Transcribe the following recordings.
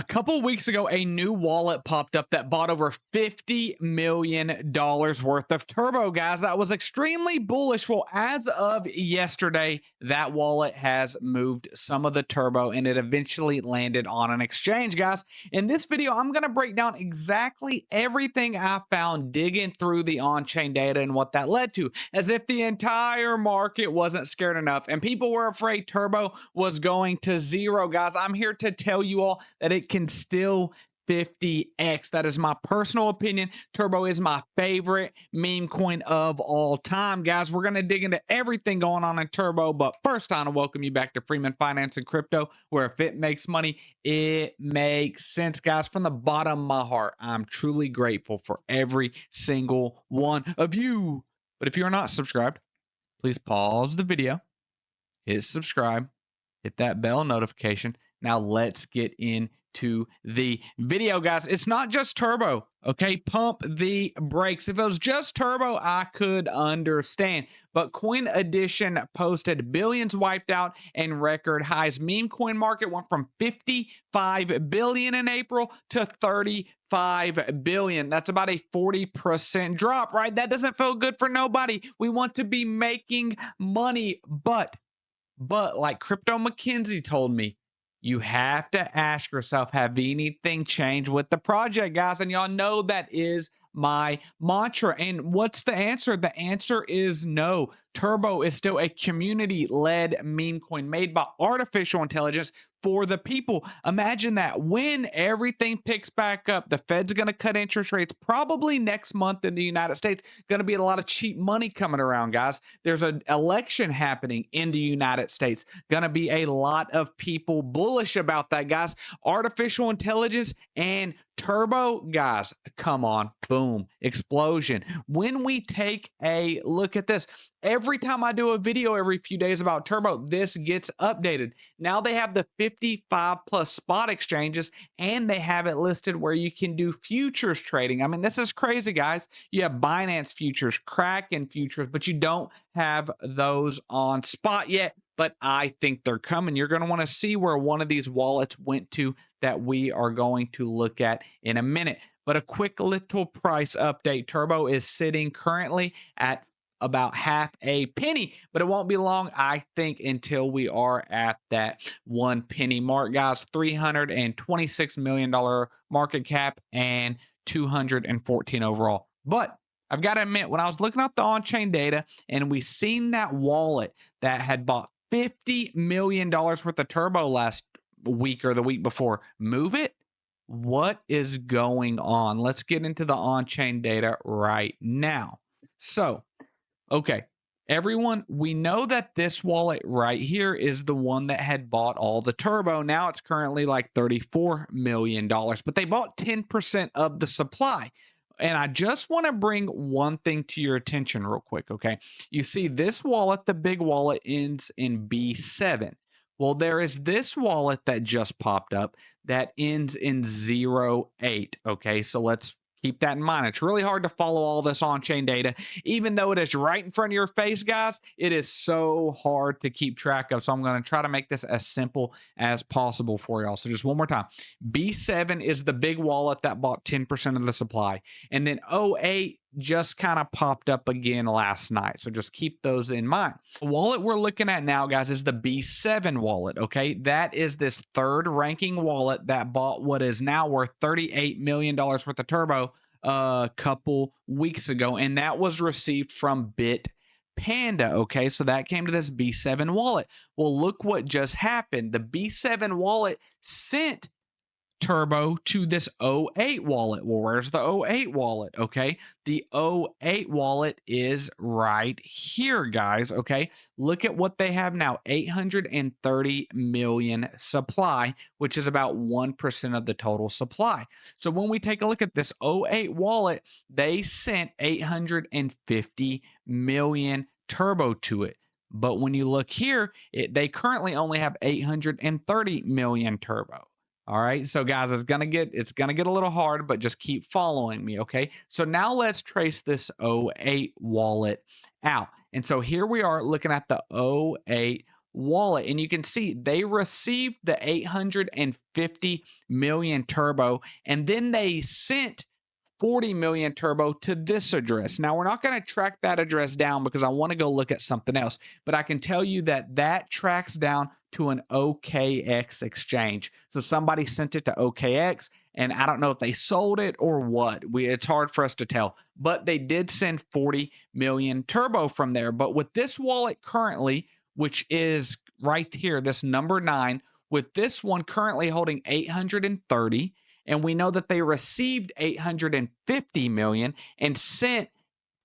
A couple weeks ago, a new wallet popped up that bought over $50 million worth of turbo, guys. That was extremely bullish. Well, as of yesterday, that wallet has moved some of the turbo and it eventually landed on an exchange, guys. In this video, I'm going to break down exactly everything I found digging through the on-chain data and what that led to, as if the entire market wasn't scared enough and people were afraid turbo was going to zero, guys. I'm here to tell you all that it can still 50x. That is my personal opinion. Turbo is my favorite meme coin of all time, guys. We're going to dig into everything going on in Turbo, but first, I want to welcome you back to Freeman Finance and Crypto, where if it makes money, it makes sense, guys. From the bottom of my heart, I'm truly grateful for every single one of you. But if you're not subscribed, please pause the video, hit subscribe, hit that bell notification. Now let's get into the video, guys. It's not just turbo, okay? Pump the brakes. If it was just turbo, I could understand. But Coin Edition posted billions wiped out and record highs. Meme coin market went from 55 billion in April to 35 billion. That's about a 40% drop, right? That doesn't feel good for nobody. We want to be making money, but like Crypto McKinsey told me, you have to ask yourself, have anything changed with the project, guys? And y'all know that is my mantra. And what's the answer? The answer is no. Turbo is still a community-led meme coin made by artificial intelligence for the people. Imagine that when everything picks back up, the Fed's going to cut interest rates probably next month in the United States. Going to be a lot of cheap money coming around, guys. There's an election happening in the United States. Going to be a lot of people bullish about that, guys. Artificial intelligence and turbo, guys, come on, boom, explosion. When we take a look at this, every time I do a video every few days about turbo, this gets updated. Now they have the 55 plus spot exchanges and they have it listed where you can do futures trading. I mean, this is crazy, guys. You have Binance futures, Kraken futures, but you don't have those on spot yet. But I think they're coming. You're going to want to see where one of these wallets went to that we are going to look at in a minute. But a quick little price update. Turbo is sitting currently at about half a penny, but it won't be long, I think, until we are at that 1 penny mark, guys. $326 million market cap and 214 overall. But I've got to admit, when I was looking at the on-chain data and we seen that wallet that had bought $50 million worth of turbo last week or the week before move it, what is going on? Let's get into the on-chain data right now. So, okay, everyone, we know that this wallet right here is the one that had bought all the turbo. Now it's currently like $34 million, but they bought 10% of the supply. And I just want to bring one thing to your attention real quick, okay? You see this wallet, the big wallet, ends in B7. Well, there is this wallet that just popped up that ends in 08, okay? So let's keep that in mind. It's really hard to follow all this on-chain data. Even though it is right in front of your face, guys, it is so hard to keep track of. So I'm going to try to make this as simple as possible for y'all. So just one more time. B7 is the big wallet that bought 10% of the supply. And then 08 just kind of popped up again last night. So just keep those in mind. The wallet we're looking at now, guys, is the B7 wallet, okay? That is this third ranking wallet that bought what is now worth $38 million worth of turbo a couple weeks ago. And that was received from Panda, okay? So that came to this B7 wallet. Well, look what just happened. The B7 wallet sent turbo to this 08 wallet. Well, where's the 08 wallet? Okay, the 08 wallet is right here, guys. Okay, look at what they have now, 830 million supply, which is about 1% of the total supply. So when we take a look at this 08 wallet, they sent 850 million turbo to it. But when you look here, they currently only have 830 million turbo. All right, so guys, it's gonna get a little hard, but just keep following me, okay? So now let's trace this 08 wallet out. And so here we are looking at the 08 wallet. And you can see they received the 850 million turbo, and then they sent 40 million turbo to this address. Now, we're not going to track that address down because I want to go look at something else, but I can tell you that that tracks down to an OKX exchange. So somebody sent it to OKX, and I don't know if they sold it or what. It's hard for us to tell, but they did send 40 million turbo from there. But with this wallet currently, which is right here, this number 9, with this one currently holding 830, and we know that they received 850 million and sent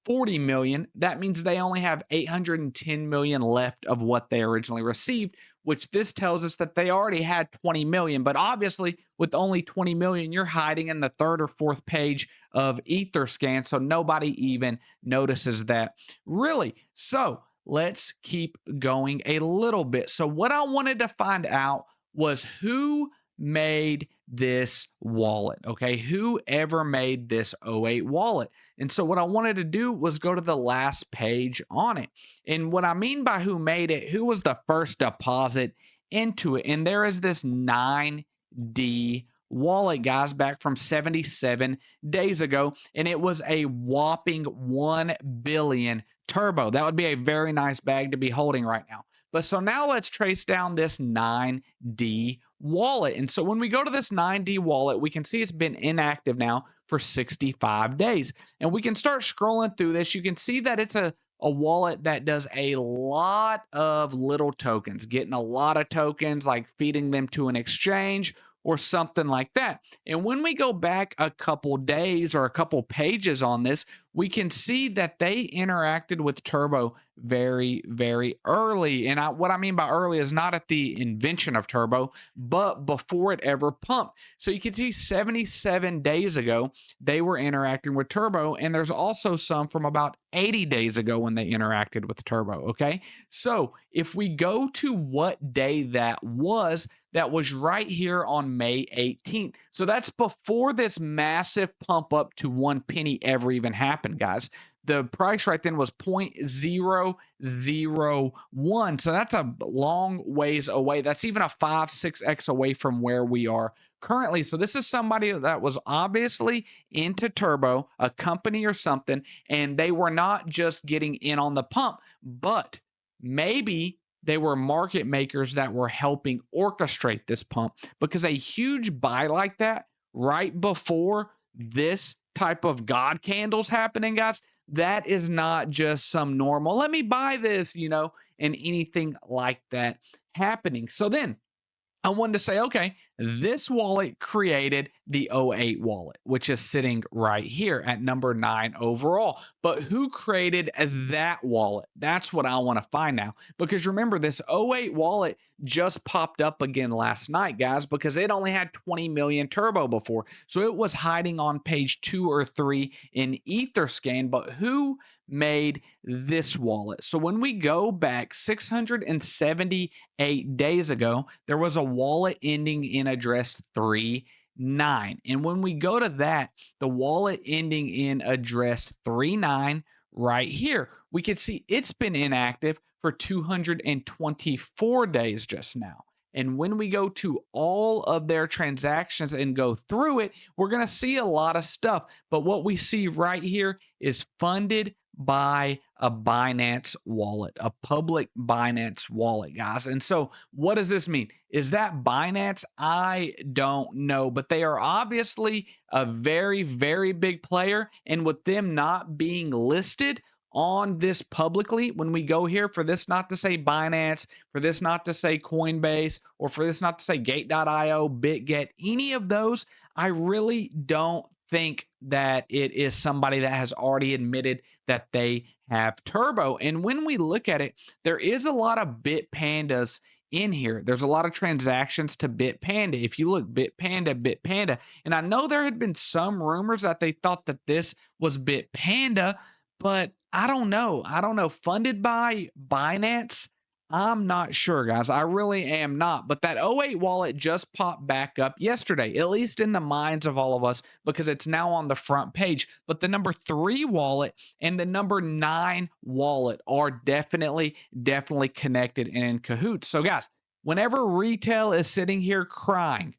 40 million. That means they only have 810 million left of what they originally received, which this tells us that they already had 20 million. But obviously, with only 20 million, you're hiding in the third or fourth page of Etherscan, so nobody even notices that, really. So let's keep going a little bit. So what I wanted to find out was who made this wallet. Okay, whoever made this '08 wallet. And so what I wanted to do was go to the last page on it. And what I mean by who made it, who was the first deposit into it. And there is this 9D wallet, guys, back from 77 days ago. And it was a whopping 1 billion turbo. That would be a very nice bag to be holding right now. But so now let's trace down this 9D wallet. And so when we go to this 9D wallet, we can see it's been inactive now for 65 days. And we can start scrolling through this. You can see that it's a wallet that does a lot of little tokens, getting a lot of tokens, like feeding them to an exchange or something like that. And when we go back a couple days or a couple pages on this, we can see that they interacted with Turbo very, very early. And what I mean by early is not at the invention of Turbo, but before it ever pumped. So you can see 77 days ago, they were interacting with Turbo. And there's also some from about 80 days ago when they interacted with Turbo. Okay. So if we go to what day that was right here on May 18th. So that's before this massive pump up to 1 penny ever even happened, guys. The price right then was 0.001. So that's a long ways away. That's even a 5-6x away from where we are currently. So this is somebody that was obviously into Turbo, a company or something, and they were not just getting in on the pump, but maybe they were market makers that were helping orchestrate this pump, because a huge buy like that right before this type of God candles happening, guys, that is not just some normal, let me buy this, and anything like that happening. So then I wanted to say, okay, this wallet created the '08 wallet, which is sitting right here at number 9 overall. But who created that wallet? That's what I want to find now. Because remember, this '08 wallet just popped up again last night, guys, because it only had 20 million turbo before. So it was hiding on page 2 or 3 in Etherscan. But who made this wallet? So when we go back 678 days ago, there was a wallet ending in address 39. And when we go to that, the wallet ending in address 39 right here, we can see it's been inactive for 224 days just now. And when we go to all of their transactions and go through it, we're going to see a lot of stuff. But what we see right here is funded by a Binance wallet, a public Binance wallet, guys. And so what does this mean? Is that Binance? I don't know, but they are obviously a very, very big player. And with them not being listed on this publicly, when we go here, for this not to say Binance, for this not to say Coinbase, or for this not to say Gate.io, BitGet, any of those, I really don't think that it is somebody that has already admitted that they have Turbo. And when we look at it, there is a lot of Bitpandas in here. There's a lot of transactions to Bitpanda. If you look Bitpanda, and I know there had been some rumors that they thought that this was Bitpanda, but I don't know. Funded by Binance, I'm not sure, guys. I really am not. But that '08 wallet just popped back up yesterday, at least in the minds of all of us, because it's now on the front page. But the number 3 wallet and the number 9 wallet are definitely connected and in cahoots. So, guys, whenever retail is sitting here crying,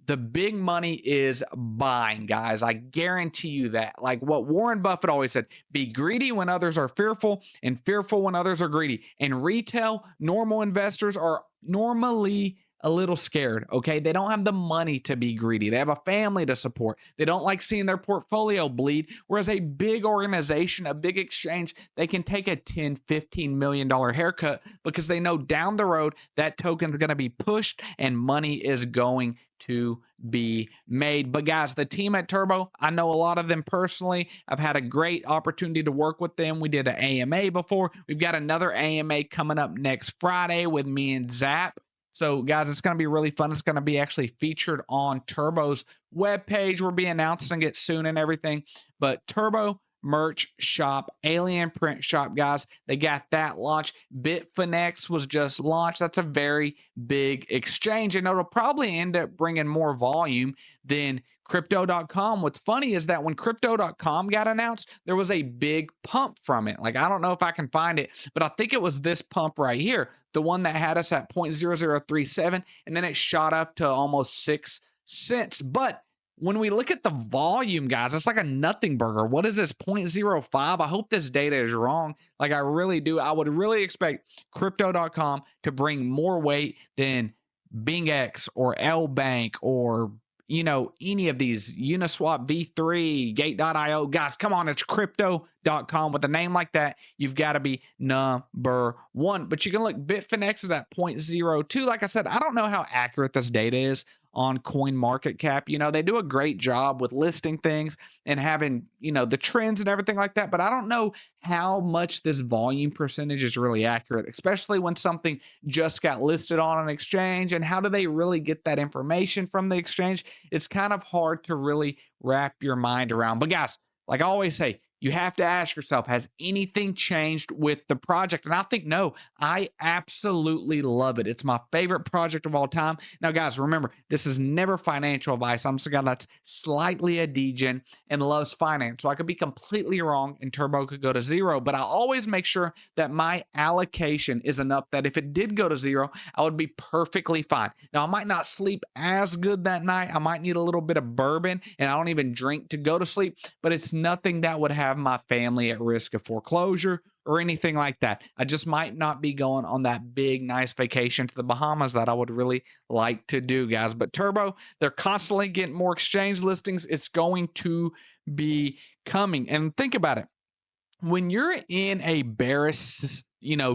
the big money is buying, guys. I guarantee you that. Like what Warren Buffett always said, be greedy when others are fearful and fearful when others are greedy. And retail, normal investors are normally a little scared, okay? They don't have the money to be greedy. They have a family to support. They don't like seeing their portfolio bleed. Whereas a big organization, a big exchange, they can take a $10, $15 million haircut because they know down the road that token is going to be pushed and money is going to be made. But guys, the team at Turbo, I know a lot of them personally. I've had a great opportunity to work with them. We did an AMA before. We've got another AMA coming up next Friday with me and Zap. So, guys, it's going to be really fun. It's going to be actually featured on Turbo's webpage. We'll be announcing it soon and everything. But Turbo merch shop, Alien Print Shop, guys, they got that launched. Bitfinex was just launched. That's a very big exchange, and it'll probably end up bringing more volume than Crypto.com. What's funny is that when Crypto.com got announced, there was a big pump from it. Like, I don't know if I can find it, but I think it was this pump right here, the one that had us at 0.0037, and then it shot up to almost 6 cents. But when we look at the volume, guys, it's like a nothing burger. What is this, 0.05? I hope this data is wrong. Like, I really do. I would really expect Crypto.com to bring more weight than BingX or LBank or any of these, Uniswap V3, Gate.io. Guys, come on, it's Crypto.com. With a name like that, you've got to be number one. But you can look, Bitfinex is at 0.02. Like I said, I don't know how accurate this data is on CoinMarketCap. They do a great job with listing things and having, the trends and everything like that. But I don't know how much this volume percentage is really accurate, especially when something just got listed on an exchange. And how do they really get that information from the exchange? It's kind of hard to really wrap your mind around. But guys, like I always say, you have to ask yourself, has anything changed with the project? And I think no, I absolutely love it. It's my favorite project of all time. Now, guys, remember, this is never financial advice. I'm just a guy that's slightly a degen and loves finance. So I could be completely wrong and Turbo could go to zero, but I always make sure that my allocation is enough that if it did go to zero, I would be perfectly fine. Now, I might not sleep as good that night. I might need a little bit of bourbon, and I don't even drink to go to sleep, but it's nothing that would have my family at risk of foreclosure or anything like that. I just might not be going on that big, nice vacation to the Bahamas that I would really like to do, guys. But Turbo, they're constantly getting more exchange listings. It's going to be coming. And think about it. When you're in a bearish,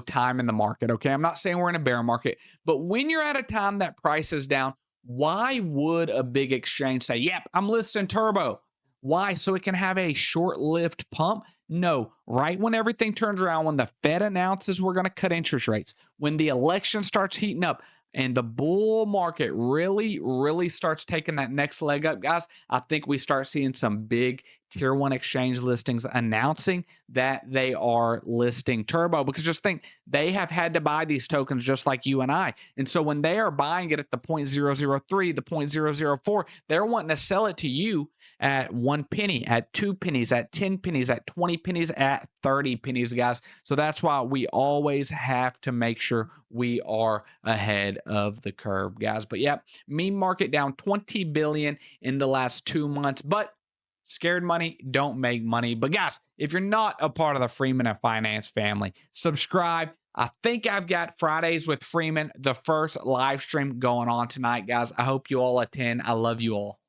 time in the market, okay, I'm not saying we're in a bear market, but when you're at a time that price is down, why would a big exchange say, yep, I'm listing Turbo? Why? So it can have a short-lived pump? No. Right when everything turns around, when the Fed announces we're going to cut interest rates, when the election starts heating up, and the bull market really starts taking that next leg up, guys, I think we start seeing some big tier one exchange listings announcing that they are listing Turbo, because just think, they have had to buy these tokens just like you and I. And so when they are buying it at the 0.003, the 0.004, they're wanting to sell it to you at 1 penny, at 2 pennies, at 10 pennies, at 20 pennies, at 30 pennies, guys. So that's why we always have to make sure we are ahead of the curve, guys. But yeah, meme market down 20 billion in the last 2 months, but scared money don't make money. But guys, if you're not a part of the Freeman and Finance family, subscribe. I think I've got Fridays with Freeman, the first live stream going on tonight, guys. I hope you all attend. I love you all.